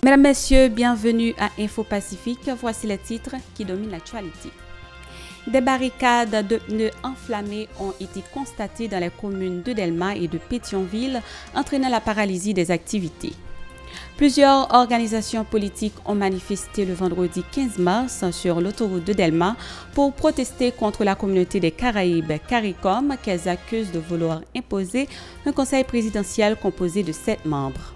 Mesdames, Messieurs, bienvenue à Info Pacifique. Voici les titres qui dominent l'actualité. Des barricades de pneus enflammés ont été constatées dans les communes de Delma et de Pétionville, entraînant la paralysie des activités. Plusieurs organisations politiques ont manifesté le vendredi 15 mars sur l'autoroute de Delma pour protester contre la communauté des Caraïbes CARICOM qu'elles accusent de vouloir imposer un conseil présidentiel composé de 7 membres.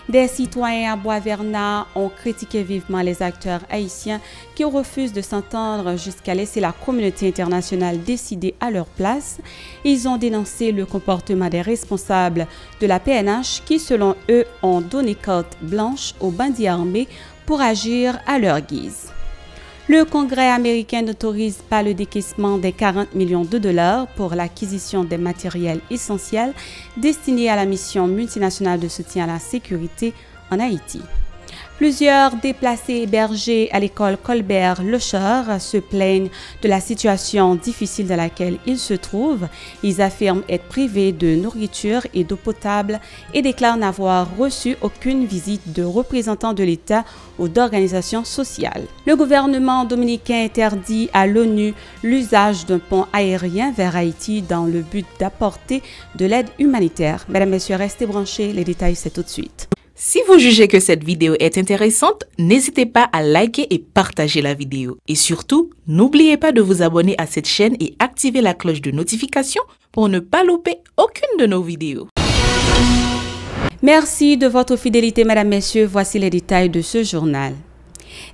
Des citoyens à Bois-Vernat ont critiqué vivement les acteurs haïtiens qui refusent de s'entendre jusqu'à laisser la communauté internationale décider à leur place. Ils ont dénoncé le comportement des responsables de la PNH qui, selon eux, ont donné carte blanche aux bandits armés pour agir à leur guise. Le Congrès américain n'autorise pas le décaissement des 40 millions de dollars pour l'acquisition des matériels essentiels destinés à la mission multinationale de soutien à la sécurité en Haïti. Plusieurs déplacés hébergés à l'école Colbert-Lecheur se plaignent de la situation difficile dans laquelle ils se trouvent. Ils affirment être privés de nourriture et d'eau potable et déclarent n'avoir reçu aucune visite de représentants de l'État ou d'organisations sociales. Le gouvernement dominicain interdit à l'ONU l'usage d'un pont aérien vers Haïti dans le but d'apporter de l'aide humanitaire. Mesdames, Messieurs, restez branchés. Les détails, c'est tout de suite. Si vous jugez que cette vidéo est intéressante, n'hésitez pas à liker et partager la vidéo. Et surtout, n'oubliez pas de vous abonner à cette chaîne et activer la cloche de notification pour ne pas louper aucune de nos vidéos. Merci de votre fidélité, mesdames, messieurs. Voici les détails de ce journal.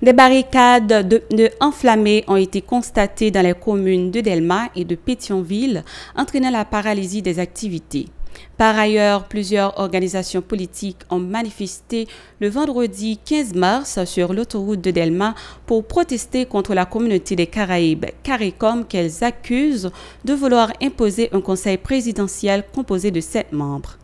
Des barricades de pneus enflammés ont été constatées dans les communes de Delma et de Pétionville, entraînant la paralysie des activités. Par ailleurs, plusieurs organisations politiques ont manifesté le vendredi 15 mars sur l'autoroute de Delma pour protester contre la communauté des Caraïbes CARICOM qu'elles accusent de vouloir imposer un conseil présidentiel composé de 7 membres.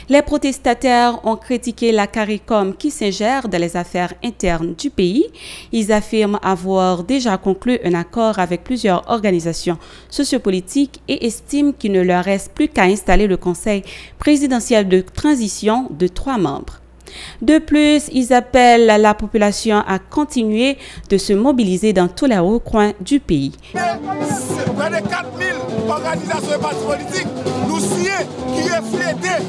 Les protestataires ont critiqué la CARICOM qui s'ingère dans les affaires internes du pays. Ils affirment avoir déjà conclu un accord avec plusieurs organisations sociopolitiques et estiment qu'il ne leur reste plus qu'à installer le conseil présidentiel de transition de 3 membres. De plus, ils appellent la population à continuer de se mobiliser dans tous les recoins du pays. Près de 4000 organisations et partis politiques, nous signons qui reflètent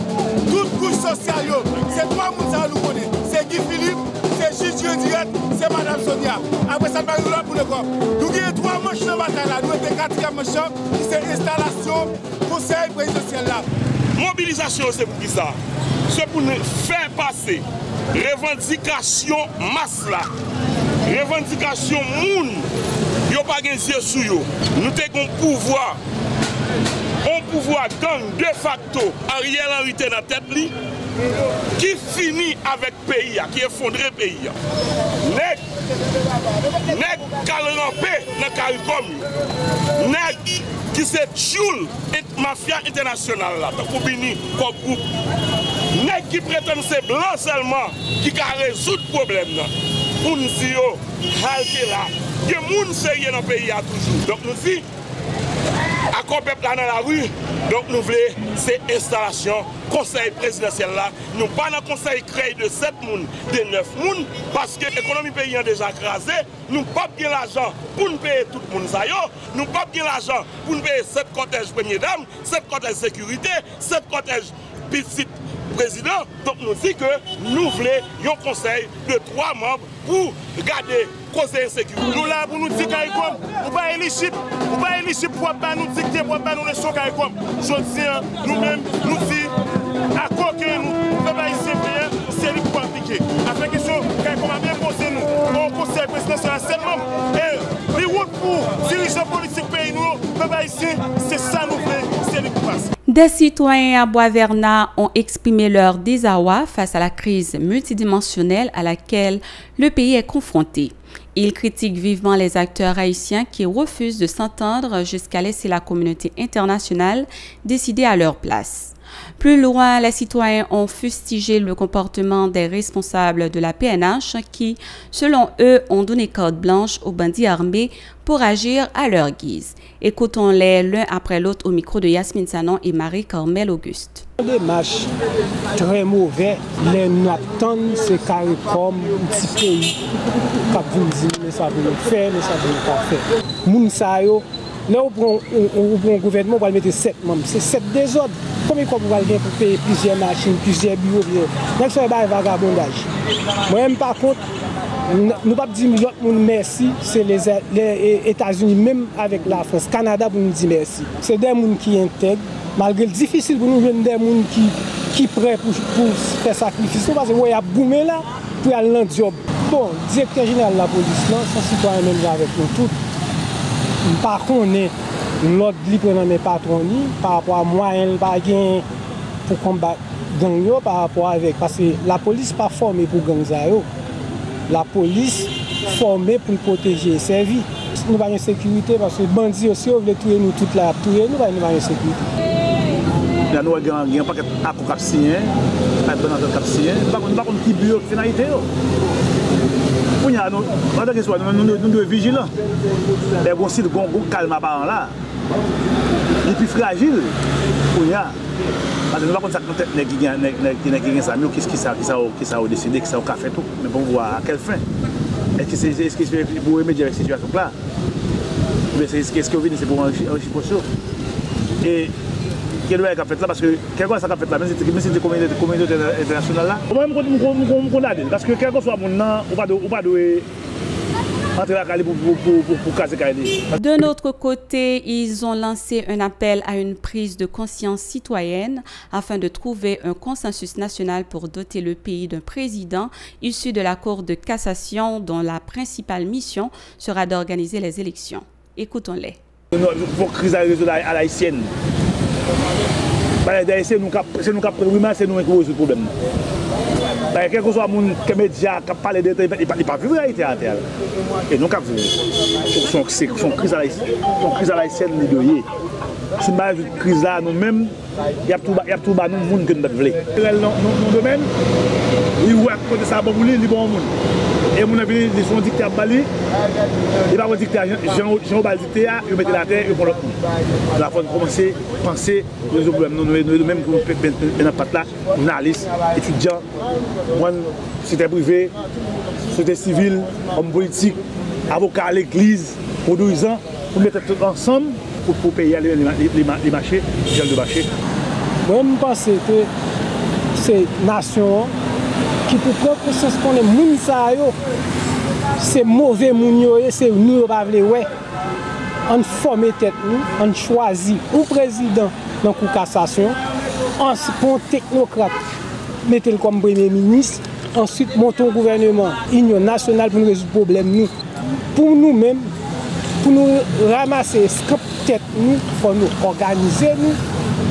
toute couche sociale. C'est 3 personnes nous connaissent. C'est Guy Philippe, c'est Gilles Direct, c'est Mme Sonia. Après ça, nous allons pour le corps. Nous avons 3 manches de bataille là. Nous avons 4e manche, c'est l'installation du conseil présidentiel là. Mobilisation, c'est pour qui ça? C'est pour nous faire passer revendication masse là. Revendication moun. Yo pas gen yeux sou yo. Nous avons un pouvoir gang de facto Ariel Henry dans la tête li, qui finit avec le pays, qui effondre le pays. Nèg kal rampé dans CARICOM. Nèg qui se tchoul et mafia internationale là, pour Bini comme groupe. Nèg qui prétend c'est blanc seulement qui a résoudre le problème là. Pour nous dire halte là, que moun sérieux dans le pays a toujours. Donc nous dit accord peuple là dans la rue. Donc nous voulons ces installations, conseil présidentiel là, nous pas dans conseil créé de 7 personnes, de 9 personnes, parce que l'économie pays est déjà écrasée, nous pas bien l'argent pour nous payer tout le monde ça, nous pas bien l'argent pour nous payer 7 cortèges première dame, 7 cortèges sécurité, 7 cortèges petit président. Donc nous dit que nous voulons un conseil de 3 membres pour garder causer insécurité. Nous là pour nous dire CARICOM, nous pas éligible pour pas nous dicter pour pas nous leçon CARICOM. Je dis nous-mêmes nous dit à quoi que nous pas ici c'est lui pour appliquer. Afin que CARICOM a bien posé nous au conseil présidentiel à 7 membres et les routes pour dirigeants politiques pays nous pas ici, c'est ça nous voulons, c'est lui qui passe. Des citoyens à Bois-Vernat ont exprimé leur désarroi face à la crise multidimensionnelle à laquelle le pays est confronté. Ils critiquent vivement les acteurs haïtiens qui refusent de s'entendre jusqu'à laisser la communauté internationale décider à leur place. Plus loin, les citoyens ont fustigé le comportement des responsables de la PNH qui, selon eux, ont donné carte blanche aux bandits armés pour agir à leur guise. Écoutons-les l'un après l'autre au micro de Yasmine Sanon et Marie-Carmel Auguste. Des matchs très mauvais, les Napton, c'est carré comme un petit pays. Quand vous me dites, mais ça veut le faire, mais ça veut pas faire. Mounsayo, là où on prend un gouvernement, on va mettre 7 membres. C'est 7 désordres. Combien de fois vous allez pour payer plusieurs machines, plusieurs bureaux, donc ça va être vagabondage. Moi-même, par contre, nous ne pouvons pas dire merci, c'est les États-Unis, même avec la France, Canada, pour nous dire merci. C'est des gens qui intègrent, malgré le difficile pour nous, des gens qui sont prêts pour faire sacrifice. Parce qu'il y a boumé là pour aller dans le job. Bon, le directeur général de la police, là, son citoyen même avec nous tous. Par contre, l'autre libre dans mes patrons, par rapport à moyens pour combattre gang yo, par rapport avec. Parce que la police n'est pas formée pour gang yo. La police formée pour protéger ses vies. Nous avons une sécurité parce que les bandits aussi veulent tuer nous toute la tuer, nous avons une sécurité. Nous avons un paquet de capsien, un peu de capsien, par contre, qui bureau de finalité. Nous devons vigilants. Les bons sites, calme à part là. Les plus fragiles, parce que nous ne savons pas qui ça, mais qui ça a décidé, qui ça a fait tout, mais pour voir à quelle fin. Est-ce que c'est pour remédier avec cette situation-là? Est-ce que c'est pour enrichir pour ça? Et quel est le fait là? Parce que quel est ça fait là? Même si c'est des communautés internationales là. Moi-même, je parce que quel que soit mon nom, on va de notre côté, ils ont lancé un appel à une prise de conscience citoyenne afin de trouver un consensus national pour doter le pays d'un président issu de la Cour de cassation dont la principale mission sera d'organiser les élections. Écoutons-les. Pour crise à l'haïtienne. C'est nous qui résolvons le problème. Quel que soit les médias qui parlent de il ne pas vivre la réalité à terre. Et nous, son crise à l'haïtienne, si nous avons une crise là, nous-mêmes, il y a tout le monde qui nous veut. Dans le domaine, il y a côté ça, il y a bon monde. Et mon avis, ils sont dictateurs Bali, ils ne sont pas dictateurs Jean-Bal dictateur, ils mettent la terre, ils font l'autre. La fois de commencer à penser aux problèmes. Nous-mêmes, nous sommes là, journalistes, étudiants, société privée, société civile, hommes politiques, avocats à l'église, produisants, pour mettre tout ensemble pour payer les marchés, les gens de marché. Moi, je pense que c'est nation qui pour prendre conscience qu'on est moun, c'est mauvais moun, c'est nous qui ne voulons pas. On forme tête nous, on choisit un président dans la cassation, pour un technocrate, mettez-le comme premier ministre, ensuite montons un gouvernement, union nationale pour nous résoudre le problème. Pour nous-mêmes, pour nous ramasser ce tête nous, il faut nous organiser,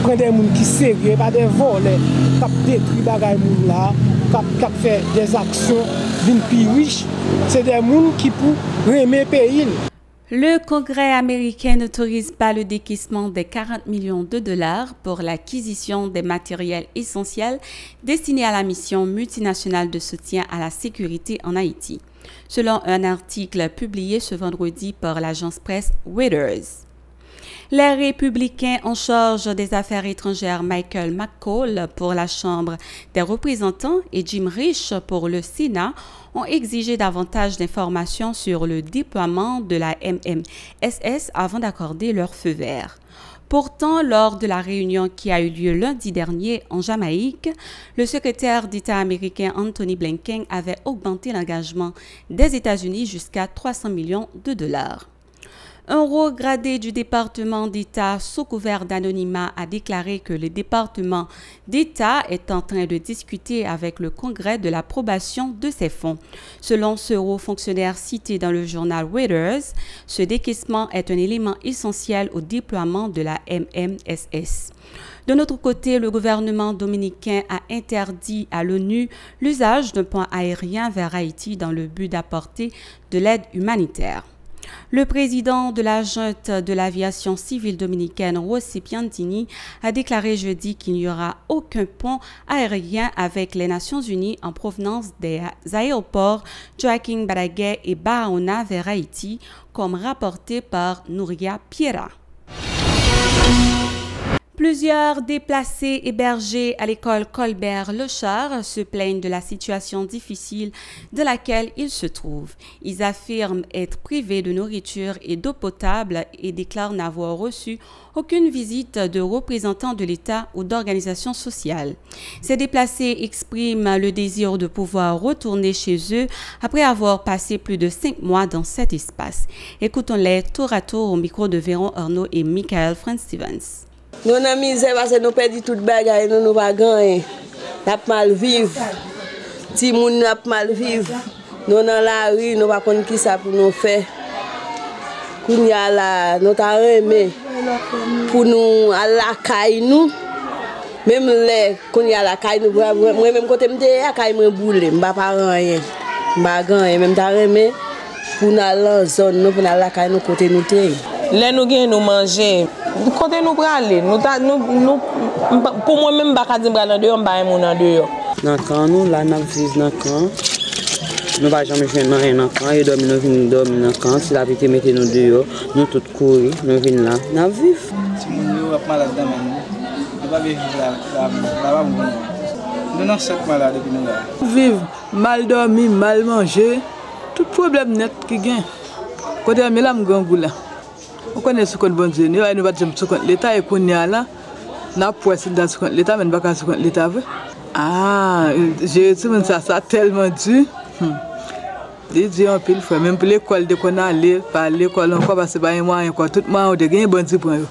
prendre des gens qui sont sérieux, pas des volets, qui détruisent les gens qui fait des actions d'une plus riche. C'est des gens qui pour aimer le pays. Le Congrès américain n'autorise pas le décaissement des 40 millions de dollars pour l'acquisition des matériels essentiels destinés à la mission multinationale de soutien à la sécurité en Haïti, selon un article publié ce vendredi par l'agence presse Reuters. Les républicains en charge des affaires étrangères Michael McCaul pour la Chambre des représentants et Jim Risch pour le Sénat ont exigé davantage d'informations sur le déploiement de la MMSS avant d'accorder leur feu vert. Pourtant, lors de la réunion qui a eu lieu lundi dernier en Jamaïque, le secrétaire d'État américain Anthony Blinken avait augmenté l'engagement des États-Unis jusqu'à 300 millions de dollars. Un haut gradé du département d'État sous couvert d'anonymat a déclaré que le département d'État est en train de discuter avec le Congrès de l'approbation de ces fonds. Selon ce haut fonctionnaire cité dans le journal Reuters, ce décaissement est un élément essentiel au déploiement de la MMSS. De notre côté, le gouvernement dominicain a interdit à l'ONU l'usage d'un pont aérien vers Haïti dans le but d'apporter de l'aide humanitaire. Le président de la junte de l'aviation civile dominicaine, Rossi Piantini, a déclaré jeudi qu'il n'y aura aucun pont aérien avec les Nations Unies en provenance des aéroports Joaquín Balaguer et Barahona vers Haïti, comme rapporté par Nouria Piera. Plusieurs déplacés hébergés à l'école Colbert-Lechard se plaignent de la situation difficile dans laquelle ils se trouvent. Ils affirment être privés de nourriture et d'eau potable et déclarent n'avoir reçu aucune visite de représentants de l'État ou d'organisations sociales. Ces déplacés expriment le désir de pouvoir retourner chez eux après avoir passé plus de 5 mois dans cet espace. Écoutons-les tour à tour au micro de Véron Arnaud et Michael Franz Stevens. Nous avons misé parce que nous perdons toute bagaille, nous n'avons pas gagné. Nous avons mal vivre. Si nous avons mal vivre, nous dans la rue, nous ne savons pas qui ça pour nous faire. Nous avons aimé pour nous à la caille nous. Même les quand il y a la caille nous, moi même côté me la caille me boule, je ne pas rien. Je ne pas gagner, même aimé pour nous aller dans la zone, nous pour la caille nous côté nous té. Là nous gagne nous manger. Côté nous aller, nous pour moi même pas dire dans dehors, pas mon dans dehors. Dans camp nous là nous vivons dans camp. Nous pas jamais faire rien dans camp, et nous venons dormir dans camp, si la petite mettre nous dehors, nous tout courir, nous venons là, nous vivons. Si nous avons malade dans nous pas vivre là nous n'avons pas malade depuis nous là. Vivre mal dormi, mal manger, tout problème net qui gagne. Côté mais là me gangou là. On connaît ce qu'on bon Dieu, nous ne pas jamais ce qu'on l'État est connu là, n'a pas dans ce qu'on l'État, mais pas ce qu'on l'État veut. Ah, j'ai dit ça tellement dur. J'ai dit un peu le fois, même pour l'école de qu'on allait, par l'école encore parce que pas moi encore tout moi on de gagner bon Dieu pour eux.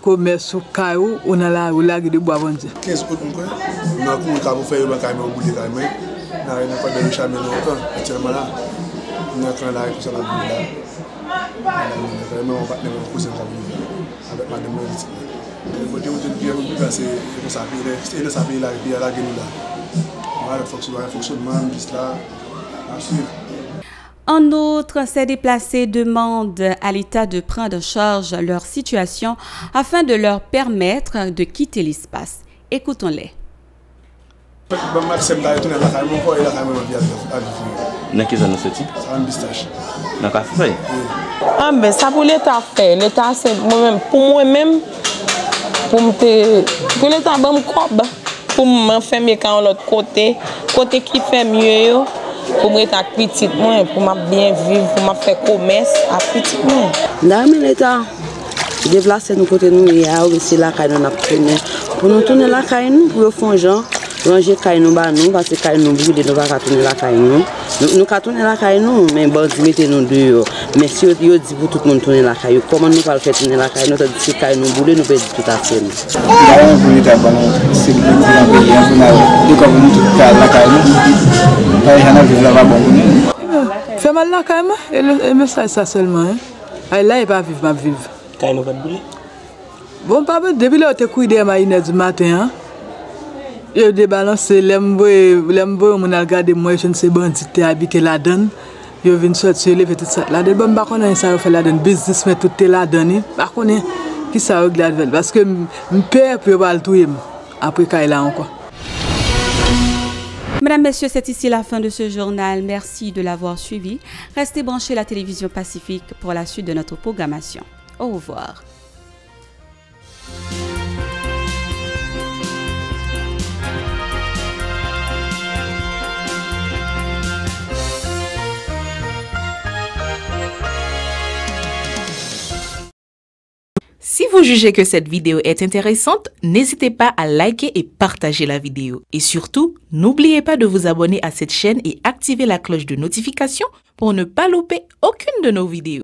Commerce au caillou, on a là où la de bois bon Dieu. 15 autres on a couru quand vous faites le caillou au bout de caillou, n'a rien pas de charme longtemps, actuellement là, on a quand là pour ça la vie là. Vraiment, on va avec madame Moritz. Le côté où tu es c'est que ça paye là, et puis à la gueule là. Voilà, le fonctionnement, là, à suivre. En outre, ces déplacés demandent à l'État de prendre en charge leur situation afin de leur permettre de quitter l'espace. Écoutons-les. Dans quelle zone c'est-il? C'est un bistache. Dans quel café? Ah ben ça pour l'État fait. L'État c'est moi-même pour moi-même pour l'État bon cob pour me faire mieux quand l'autre côté qui fait mieux pour me être petit moi pour m'a bien vivre pour m'a faire commerce à petit moi. Là mais l'État déplacer nous côté nous il y a aussi la caille nous a pour nous tourner la caille nous pour fond gens ranger caille nous ba nous parce que caille nous brûler nous pas tourner la caille nous nous tourner la caille nous mais bandi mettez nous dehors mais si yo dit pour tout le monde tourner la caille comment nous pas faire tourner la caille nous si caille nous brûler nous perdre tout à fait nous Vous l'état bon c'est le pays vous n'avez comme tout la caille nous pas y en a vivre là bon Fait mal la caille et le message ça seulement hein. Là il pas vivre ma vivre. Caille nous pas brûler. Bon papa depuis là tu couille des mains du matin hein. Je débalance lembo mon a regarder moi je ne sais bandit t'es habité la donne je viens sortir lever tout ça là de bon pas connait ça fait la donne business mais tout est la donne pas connait qui ça regarde parce que me père peut pas le touyer après quand là encore. Mesdames, Messieurs, c'est ici la fin de ce journal. Merci de l'avoir suivi. Restez branchés à la télévision Pacifique pour la suite de notre programmation. Au revoir. Si vous jugez que cette vidéo est intéressante, n'hésitez pas à liker et partager la vidéo. Et surtout, n'oubliez pas de vous abonner à cette chaîne et activer la cloche de notification pour ne pas louper aucune de nos vidéos.